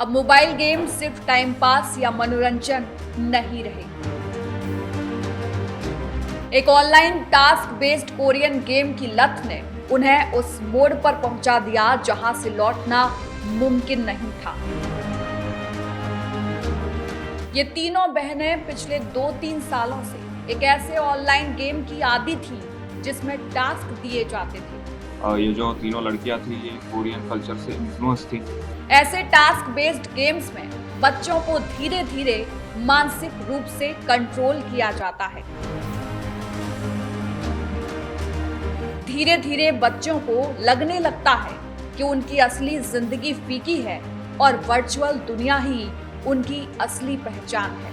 अब mobile game सिर्फ time pass या मनोरंजन नहीं रहे। एक online task based Korean game की लत ने उन्हें उस मोड़ पर पहुंचा दिया जहां से लौटना मुमकिन नहीं था। ये तीनों बहनें पिछले 2-3 सालों से एक ऐसे ऑनलाइन गेम की आदी थी जिसमें टास्क दिए जाते थे। ये जो तीनों लड़कियां थी ये कोरियन कल्चर से इन्फ्लुएंस थी। ऐसे टास्क बेस्ड गेम्स में बच्चों को धीरे धीरे मानसिक रूप से कंट्रोल किया जाता है। धीरे धीरे बच्चों को लगने लगता है कि उनकी असली जिंदगी फीकी है और वर्चुअल दुनिया ही उनकी असली पहचान है।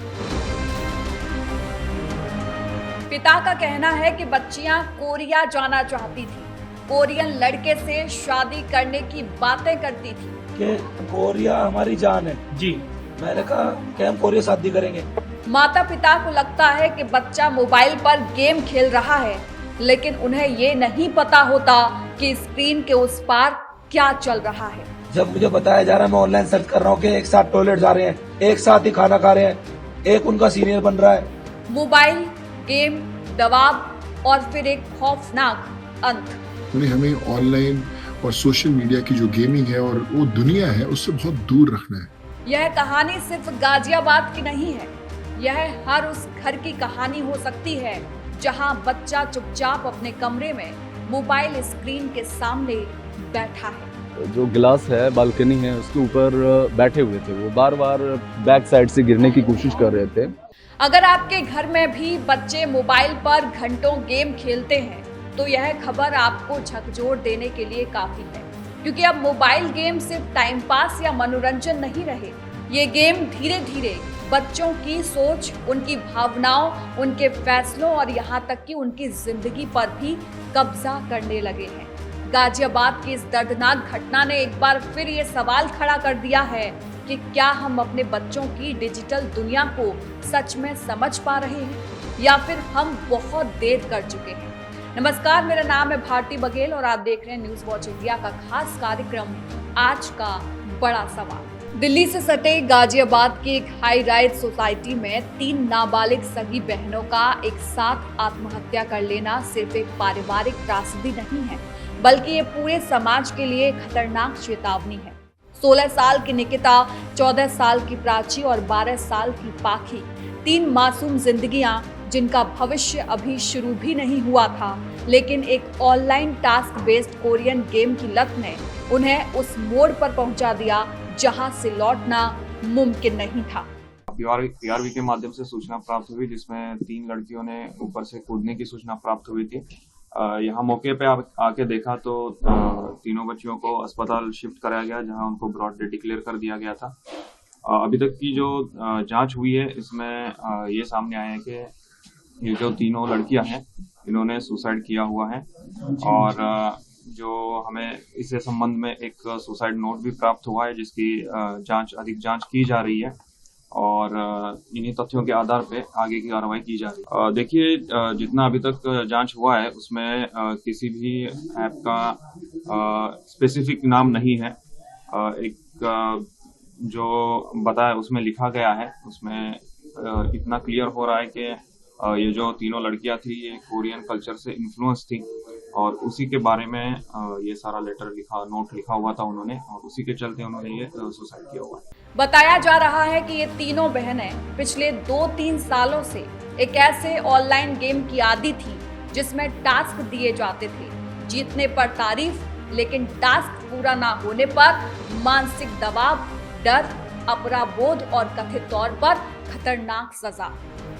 पिता का कहना है कि बच्चियां कोरिया जाना चाहती थी, कोरियन लड़के से शादी करने की बातें करती थी कि कोरिया हमारी जान है। जी, मैंने कहा कि हम कोरिया शादी करेंगे। माता पिता को लगता है कि बच्चा मोबाइल पर गेम खेल रहा है, लेकिन उन्हें ये नहीं पता होता कि स्क्रीन के उस पार क्या चल रहा है। जब मुझे बताया जा रहा है, मैं ऑनलाइन सर्च कर रहा हूँ कि एक साथ टॉयलेट जा रहे हैं, एक साथ ही खाना खा रहे हैं, एक उनका सीनियर बन रहा है। मोबाइल, गेम, दबाव और फिर एक खौफनाक अंत। हमें ऑनलाइन और सोशल मीडिया की जो गेमिंग है और वो दुनिया है उससे बहुत दूर रखना है। यह कहानी सिर्फ गाजियाबाद की नहीं है, यह हर उस घर की कहानी हो सकती है जहां बच्चा चुपचाप अपने कमरे में मोबाइल स्क्रीन के सामने बैठा है। जो गिलास है, बालकनी है, उसके ऊपर बैठे हुए थे। वो बार बार बैक साइड से गिरने की कोशिश कर रहे थे। अगर आपके घर में भी बच्चे मोबाइल पर घंटों गेम खेलते हैं तो यह खबर आपको झकझोर देने के लिए काफी है, क्योंकि अब मोबाइल गेम सिर्फ टाइम पास या मनोरंजन नहीं रहे। ये गेम धीरे धीरे बच्चों की सोच, उनकी भावनाओं, उनके फैसलों और यहाँ तक कि उनकी जिंदगी पर भी कब्जा करने लगे हैं। गाजियाबाद की इस दर्दनाक घटना ने एक बार फिर ये सवाल खड़ा कर दिया है कि क्या हम अपने बच्चों की डिजिटल दुनिया को सच में समझ पा रहे हैं या फिर हम बहुत देर कर चुके हैं। नमस्कार, मेरा नाम है भारती बघेल और आप देख रहे हैं न्यूज वॉच इंडिया का खास कार्यक्रम आज का बड़ा सवाल। दिल्ली से सटे गाजियाबाद की एक हाई राइज सोसाइटी में 3 नाबालिग सगी बहनों का एक साथ आत्महत्या कर लेना सिर्फ एक पारिवारिक त्रासदी नहीं है, बल्कि ये पूरे समाज के लिए खतरनाक चेतावनी है। 16 साल की निकिता, 14 साल की प्राची और 12 साल की पाखी, 3 मासूम जिंदगियां जिनका भविष्य अभी शुरू भी नहीं हुआ था, लेकिन एक online task based Korean game की लत ने उन्हें उस मोड़ पर पहुंचा दिया जहां से लौटना मुमकिन नहीं था। पीआरवी के माध्यम से सूचना प्राप्त हुई, जिसमें 3 लड़कियों ने ऊपर से कूदने की सूचना प्राप्त हुई थी। यहाँ मौके पे आके देखा तो तीनों बच्चियों को अस्पताल शिफ्ट कराया गया, जहां उनको ब्रॉड डेथ डिक्लेयर कर दिया गया था। अभी तक की जो जांच हुई है इसमें ये सामने आया है कि ये जो तीनों लड़कियां हैं इन्होंने सुसाइड किया हुआ है और जो हमें इससे संबंध में एक सुसाइड नोट भी प्राप्त हुआ है, जिसकी अधिक जांच की जा रही है और इन्हीं तथ्यों के आधार पे आगे की कार्रवाई की जा रही है। देखिए, जितना अभी तक जांच हुआ है उसमें किसी भी ऐप का स्पेसिफिक नाम नहीं है। एक जो बताया उसमें लिखा गया है उसमें इतना क्लियर हो रहा है कि ये जो तीनों लड़कियां थी ये कोरियन कल्चर से इन्फ्लुएंस थी और उसी के बारे में ये सारा नोट लिखा हुआ था उन्होंने, और उसी के चलते उन्होंने ये सुसाइड किया हुआ है। बताया जा रहा है कि ये तीनों बहनें पिछले 2-3 सालों से एक ऐसे ऑनलाइन गेम की आदी थी जिसमें टास्क दिए जाते थे, जीतने पर तारीफ, लेकिन टास्क पूरा ना होने पर मानसिक दबाव, डर, अपराधबोध और कथित तौर पर खतरनाक सजा।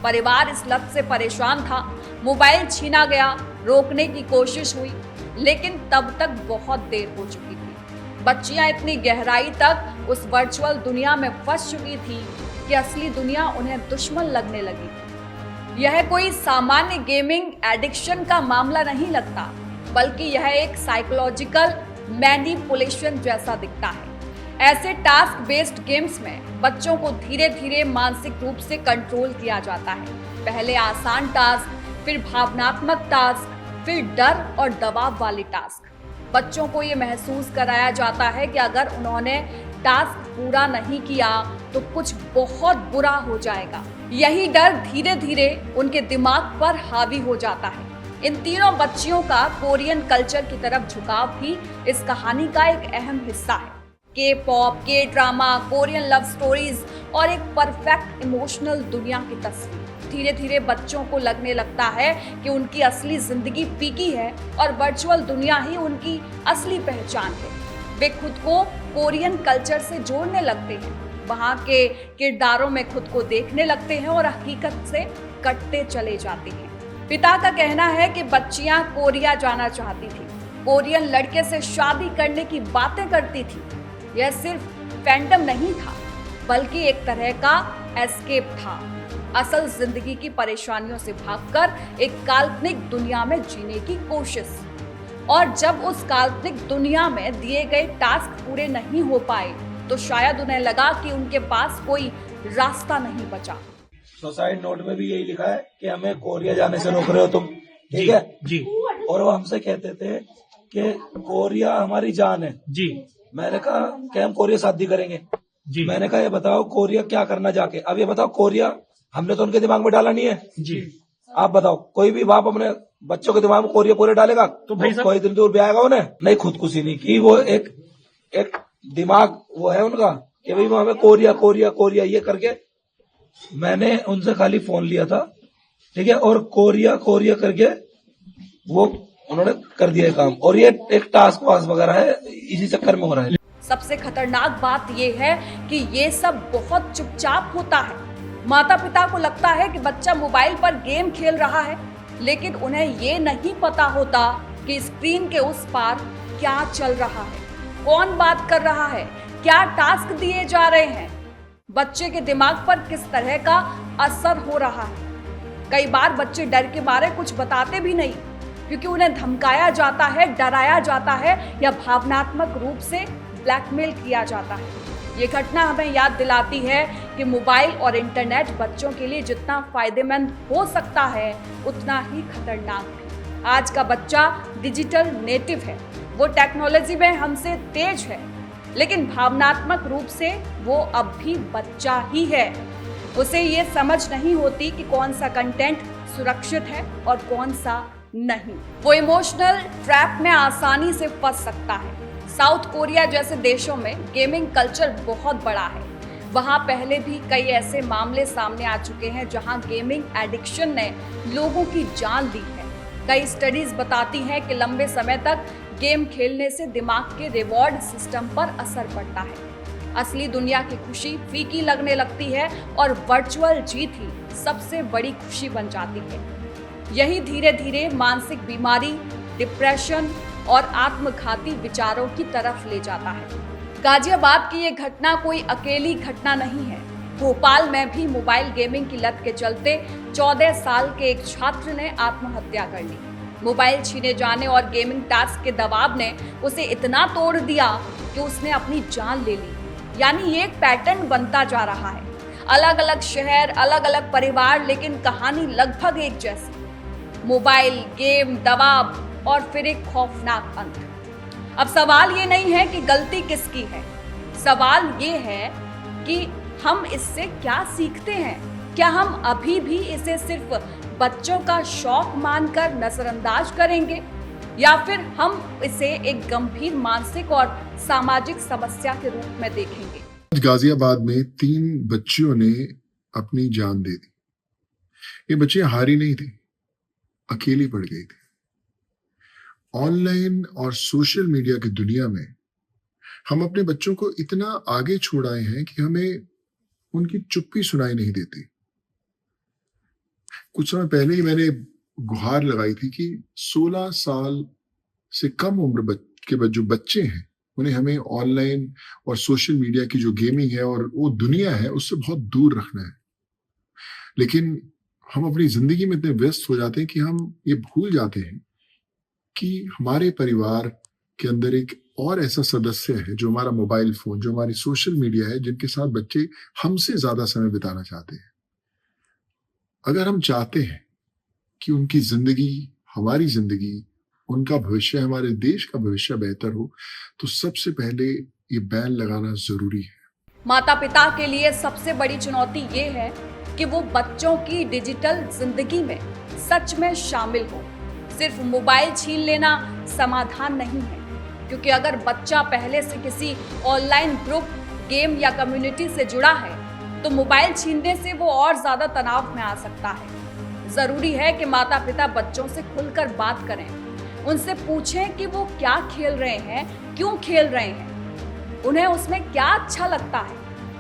परिवार इस लत से परेशान था, मोबाइल छीना गया, रोकने की कोशिश हुई, लेकिन तब तक बहुत देर हो चुकी थी। बच्चियां इतनी गहराई तक उस वर्चुअल दुनिया में फंस चुकी थी कि असली दुनिया उन्हें दुश्मन लगने लगी। यह कोई सामान्य गेमिंग एडिक्शन का मामला नहीं लगता, बल्कि यह एक साइकोलॉजिकल मैनिपुलेशन जैसा दिखता है। ऐसे टास्क बेस्ड गेम्स में बच्चों को धीरे धीरे मानसिक रूप से कंट्रोल किया जाता है। पहले आसान टास्क, फिर भावनात्मक टास्क, फिर डर और दबाव वाले टास्क। बच्चों को ये महसूस कराया जाता है कि अगर उन्होंने टास्क पूरा नहीं किया तो कुछ बहुत बुरा हो जाएगा। यही डर धीरे धीरे उनके दिमाग पर हावी हो जाता है। इन तीनों बच्चियों का कोरियन कल्चर की तरफ झुकाव भी इस कहानी का एक अहम हिस्सा है। के पॉप, के ड्रामा, कोरियन लव स्टोरीज और एक परफेक्ट इमोशनल दुनिया की तस्वीर। धीरे धीरे बच्चों को लगने लगता है कि उनकी असली जिंदगी फीकी है और वर्चुअल दुनिया ही उनकी असली पहचान है। वे खुद को कोरियन कल्चर से जोड़ने लगते हैं, वहाँ के किरदारों में खुद को देखने लगते हैं और हकीकत से कटते चले जाते हैं। पिता का कहना है कि बच्चियां कोरिया जाना चाहती थी, कोरियन लड़के से शादी करने की बातें करती थी। यह सिर्फ फैंडम नहीं था, बल्कि एक तरह का एस्केप था, असल जिंदगी की परेशानियों से भागकर एक काल्पनिक दुनिया में जीने की कोशिश। और जब उस काल्पनिक दुनिया में दिए गए टास्क पूरे नहीं हो पाए तो शायद उन्हें लगा कि उनके पास कोई रास्ता नहीं बचा। सुसाइड नोट में भी यही लिखा है कि हमें कोरिया जाने से रोक रहे हो तुम, ठीक है जी। और वो हमसे कहते थे कि कोरिया हमारी जान है जी। मैंने कहा कि हम कोरिया शादी करेंगे जी। मैंने कहा ये बताओ कोरिया क्या करना जाके, अब ये बताओ कोरिया हमने तो उनके दिमाग में डाला नहीं है जी। आप बताओ कोई भी बाप अपने बच्चों के दिमाग में कोरिया डालेगा तो भाई कोई दिन दूर भी आएगा उन्हें नहीं, खुदकुशी नहीं की। वो एक दिमाग वो है उनका कि भाई वो हमें कोरिया कोरिया कोरिया ये करके। मैंने उनसे खाली फोन लिया था, ठीक है, और कोरिया कोरिया करके वो उन्होंने कर दिया काम। और ये एक टास्क पास वगैरह है, इसी चक्कर में हो रहा है। सबसे खतरनाक बात यह है कि ये सब बहुत चुपचाप होता है। माता पिता को लगता है कि बच्चा मोबाइल पर गेम खेल रहा है, लेकिन उन्हें ये नहीं पता होता कि स्क्रीन के उस पार क्या चल रहा है, कौन बात कर रहा है, क्या टास्क दिए जा रहे हैं, बच्चे के दिमाग पर किस तरह का असर हो रहा है। कई बार बच्चे डर के मारे कुछ बताते भी नहीं, क्योंकि उन्हें धमकाया जाता है, डराया जाता है या भावनात्मक रूप से ब्लैकमेल किया जाता है। ये घटना हमें याद दिलाती है कि मोबाइल और इंटरनेट बच्चों के लिए जितना फायदेमंद हो सकता है उतना ही खतरनाक भी। आज का बच्चा डिजिटल नेटिव है, वो टेक्नोलॉजी में हमसे तेज है, लेकिन भावनात्मक रूप से वो अब भी बच्चा ही है। उसे ये समझ नहीं होती कि कौन सा कंटेंट सुरक्षित है और कौन सा नहीं। वो इमोशनल ट्रैप में आसानी से फंस सकता है। साउथ कोरिया जैसे देशों में गेमिंग कल्चर बहुत बड़ा है। वहाँ पहले भी कई ऐसे मामले सामने आ चुके हैं जहाँ गेमिंग एडिक्शन ने लोगों की जान ली है। कई स्टडीज बताती हैं कि लंबे समय तक गेम खेलने से दिमाग के रिवॉर्ड सिस्टम पर असर पड़ता है। असली दुनिया की खुशी फीकी लगने लगती है और वर्चुअल जीत ही सबसे बड़ी खुशी बन जाती है। यही धीरे धीरे मानसिक बीमारी, डिप्रेशन और आत्मघाती विचारों की तरफ ले जाता है। गाजियाबाद की ये घटना कोई अकेली घटना नहीं है। भोपाल में भी मोबाइल गेमिंग की लत के चलते 14 साल के एक छात्र ने आत्महत्या कर ली। मोबाइल छीने जाने और गेमिंग टास्क के दबाव ने उसे इतना तोड़ दिया कि उसने अपनी जान ले ली। यानी ये एक पैटर्न बनता जा रहा है। अलग अलग शहर, अलग अलग परिवार, लेकिन कहानी लगभग एक जैसी। मोबाइल, गेम, दबाव और फिर एक खौफनाक अंत। अब सवाल ये नहीं है कि गलती किसकी है, सवाल ये है कि हम इससे क्या सीखते हैं। क्या हम अभी भी इसे सिर्फ बच्चों का शौक मानकर नजरअंदाज करेंगे, या फिर हम इसे एक गंभीर मानसिक और सामाजिक समस्या के रूप में देखेंगे। गाजियाबाद में 3 बच्चियों ने अपनी जान दे दी। ये बच्चियां हारी नहीं थी, अकेली पड़ गई थी। ऑनलाइन और सोशल मीडिया की दुनिया में हम अपने बच्चों को इतना आगे छोड़ आए हैं कि हमें उनकी चुप्पी सुनाई नहीं देती। कुछ समय पहले ही मैंने गुहार लगाई थी कि 16 साल से कम उम्र के जो बच्चे हैं उन्हें हमें ऑनलाइन और सोशल मीडिया की जो गेमिंग है और वो दुनिया है उससे बहुत दूर रखना है। लेकिन हम अपनी जिंदगी में इतने व्यस्त हो जाते हैं कि हम ये भूल जाते हैं कि हमारे परिवार के अंदर एक और ऐसा सदस्य है जो हमारा मोबाइल फोन, जो हमारी सोशल मीडिया है, जिनके साथ बच्चे हमसे ज्यादा समय बिताना चाहते हैं। अगर हम चाहते हैं कि उनकी जिंदगी, हमारी जिंदगी, उनका भविष्य, हमारे देश का भविष्य बेहतर हो, तो सबसे पहले ये बैन लगाना जरूरी है। माता पिता के लिए सबसे बड़ी चुनौती ये है कि वो बच्चों की डिजिटल जिंदगी में सच में शामिल हो। सिर्फ मोबाइल छीन लेना समाधान नहीं है, क्योंकि अगर बच्चा पहले से किसी ऑनलाइन ग्रुप, गेम या कम्युनिटी से जुड़ा है तो मोबाइल छीनने से वो और ज्यादा तनाव में आ सकता है। जरूरी है कि माता पिता बच्चों से खुलकर बात करें, उनसे पूछें कि वो क्या खेल रहे हैं, क्यों खेल रहे हैं, उन्हें उसमें क्या अच्छा लगता है।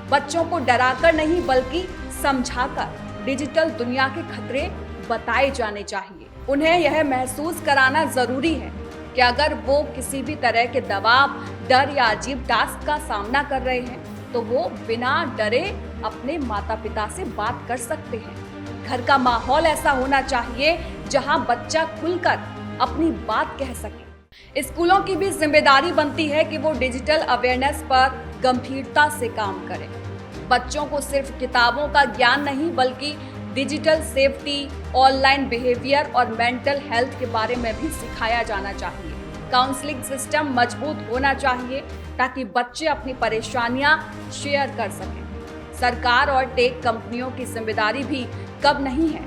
बच्चों को डराकर नहीं बल्कि समझाकर डिजिटल दुनिया के खतरे बताए जाने चाहिए। उन्हें यह महसूस कराना जरूरी है कि अगर वो किसी भी तरह के दबाव, डर या अजीब टास्क का सामना कर रहे हैं तो वो बिना डरे अपने माता पिता से बात कर सकते हैं। घर का माहौल ऐसा होना चाहिए जहां बच्चा खुलकर अपनी बात कह सके। स्कूलों की भी जिम्मेदारी बनती है कि वो डिजिटल अवेयरनेस पर गंभीरता से काम करें। बच्चों को सिर्फ किताबों का ज्ञान नहीं बल्कि डिजिटल सेफ्टी, ऑनलाइन बिहेवियर और मेंटल हेल्थ के बारे में भी सिखाया जाना चाहिए। काउंसलिंग सिस्टम मजबूत होना चाहिए ताकि बच्चे अपनी परेशानियां शेयर कर सकें। सरकार और टेक कंपनियों की जिम्मेदारी भी कम नहीं है।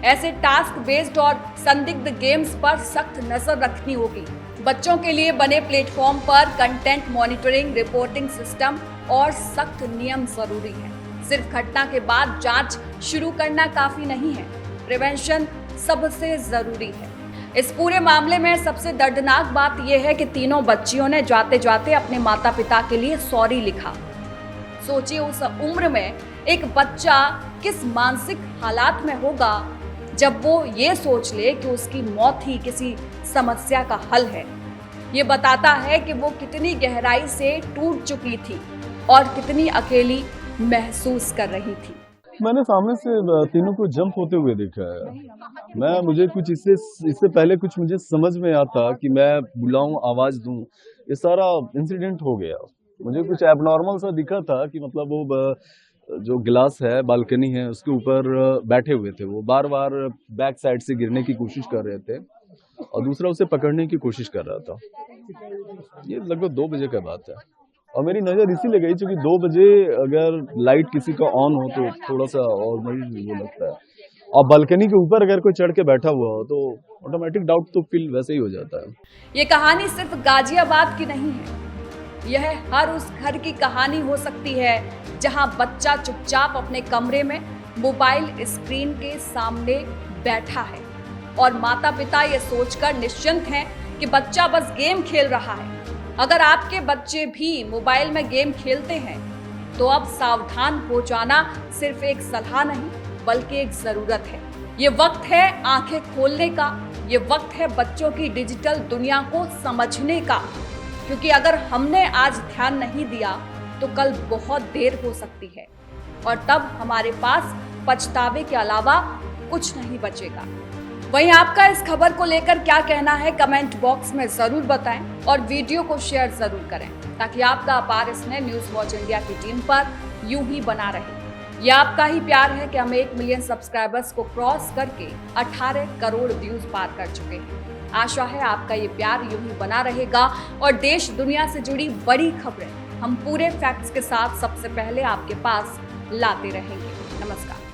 ऐसे टास्क बेस्ड और संदिग्ध गेम्स पर सख्त नजर रखनी होगी। बच्चों के लिए बने प्लेटफॉर्म पर कंटेंट मॉनिटरिंग, रिपोर्टिंग सिस्टम और सख्त नियम जरूरी है। सिर्फ घटना के बाद जांच शुरू करना काफी नहीं है, प्रिवेंशन सबसे जरूरी है। इस पूरे मामले में सबसे दर्दनाक बात यह है कि तीनों बच्चियों ने जाते जाते अपने माता पिता के लिए सॉरी लिखा। सोचिए उस उम्र में एक बच्चा किस मानसिक हालात में होगा जब वो ये सोच ले कि उसकी मौत ही किसी समस्या का हल है। ये बताता है कि वो कितनी गहराई से टूट चुकी थी और कितनी अकेली महसूस कर रही थी। मैंने सामने से तीनों को जंप होते हुए देखा है। मुझे कुछ इससे पहले कुछ मुझे समझ में आता कि मैं बुलाऊं, आवाज दूं, ये सारा इंसिडेंट हो गया। मुझे कुछ एबनॉर्मल सा दिखा था कि मतलब वो जो गिलास है, बालकनी है, उसके ऊपर बैठे हुए थे। वो बार बार बैक साइड से गिरने की कोशिश कर रहे थे और दूसरा उसे पकड़ने की कोशिश कर रहा था। ये लगभग 2 बजे का बात है और मेरी नज़र इसीलिए गई क्योंकि 2 बजे अगर लाइट किसी का ऑन हो तो थोड़ा सा और मुझे वो लगता है, और बालकनी के ऊपर अगर कोई चढ़ के बैठा हुआ हो तो ऑटोमेटिक डाउट तो फील वैसे ही हो जाता है। ये कहानी सिर्फ गाजियाबाद की नहीं है, यह हर उस घर की कहानी हो सकती है जहां बच्चा चुपचाप अपने कमरे में मोबाइल स्क्रीन के सामने बैठा है और माता पिता ये सोचकर निश्चिंत हैं कि बच्चा बस गेम खेल रहा है। अगर आपके बच्चे भी मोबाइल में गेम खेलते हैं तो अब सावधान हो जाना सिर्फ एक सलाह नहीं बल्कि एक जरूरत है। ये वक्त है आंखें खोलने का, ये वक्त है बच्चों की डिजिटल दुनिया को समझने का, क्योंकि अगर हमने आज ध्यान नहीं दिया तो कल बहुत देर हो सकती है और तब हमारे पास पछतावे के अलावा कुछ नहीं बचेगा। वहीं आपका इस खबर को लेकर क्या कहना है कमेंट बॉक्स में जरूर बताएं और वीडियो को शेयर जरूर करें ताकि आपका अपार स्नेह न्यूज वॉच इंडिया की टीम पर यूं ही बना रहे। यह आपका ही प्यार है कि हम 1 मिलियन सब्सक्राइबर्स को क्रॉस करके 18 करोड़ व्यूज पार कर चुके हैं। आशा है आपका ये प्यार यूं ही बना रहेगा और देश दुनिया से जुड़ी बड़ी खबरें हम पूरे फैक्ट्स के साथ सबसे पहले आपके पास लाते रहेंगे। नमस्कार।